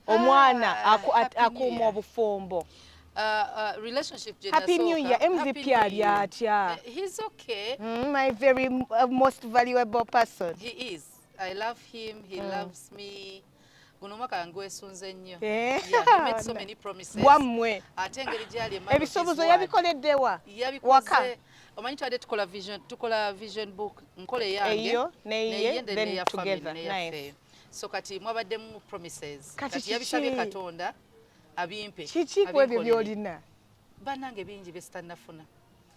omwana akuuma obufumbo. Relationship Happy New Year. MVP atya. He's okay. My very most valuable person. He is. I love him. He loves me. Gunomaka ngwesunze nnyo. Yeah, he made so many promises. Wamwe. Atengeri gyali ebisobozo yabikoleddewa. Waka. Omanyi twade tukola vision book nkole yange. Eyo neye then together. Nice. So kati mwabaddemu promises. Kati yabisabye Katonda abimpe. Kiki kwebyo byolina? Banange bingi bestanafuna.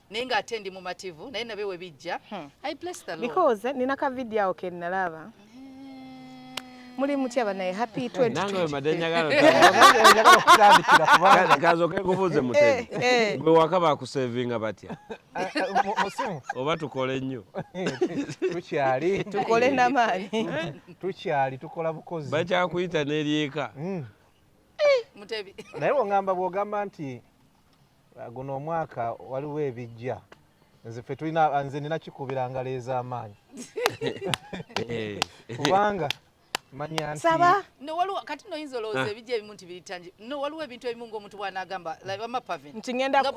Naye ng'ate ndi mumativu naye nabe we bijja. I bless the Lord. Because nina ka video ke nalaba. Muri mutya banaye happy 2020. Nange madenya galo kutandikira kubanga kazo ke kuvuze mutego. Gwe wakaba ku savinga batya. Musimu Oba tukole nnyo. Tukyali tukole namani. Tukyali tukola bukozi. Bacha kuyita n'eryeka. Mutebi. Naye wongamba bwogamba nti guno omwaka waliwo ebijja. Nze ffe tulina nze nina kikubiranga leeza amaanyi. Kubanga manya nti Saba no waliwo kati no yinza olowooza ebijja ebimu nti biritanje no waliwo ebintu ebimu ng'omuntu bw'anaagamba like amapavin nti ngenda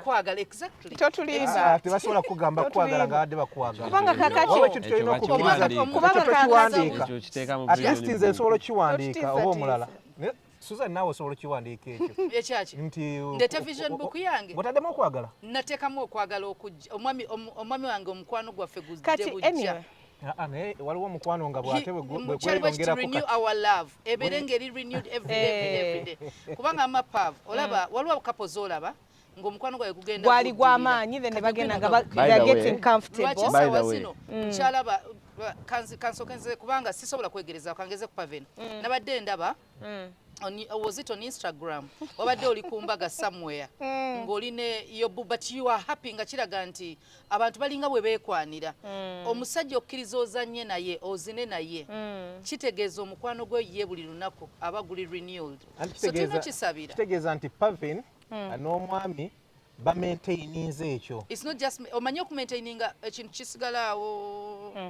kwagala exactly totuliza tebasobola kugamba kwagala ng'abadde bakwagala kubanga kakati waliwo ekintu kyolina okukiriza kubanga tokiwandiika kiteeka mu at least nze nsobola okiwandiika oba omulala Susan nawe osobola okiwandiika ekyo ekyaki nti ndete vision book yange bw'otaddemu okwagala nateekamu okwagala okujja omwami wange omukwano gwaffe gujje kati bujja anyway naye waliwo omukwano nga bw'ate bwe renew our love ebeere ngeri renewed every day kubanga amapavu olaba waliwo couples olaba ng'omukwano gwawe gugenda gwali gw'amaanyi then ne bagenda nga they're getting comfortable by the way nkyalaba kansokenze kubanga sisobola kwegereza kangeze ku paveni nabadde ndaba was it on Instagram wabadde oli kumbaga somewhere ng'oline but you are happy nga kiraga nti abantu balinga bwe beekwanira omusajja okkiriza ozanye naye ozine naye kitegeeza omukwano gwe ye buli lunaku aba guli renewed so tulina kisabira kitegeeza nti paveni n'omwami ba maintaininze ekyo it's not just omanye okumaintaininga ekintu kisigala awo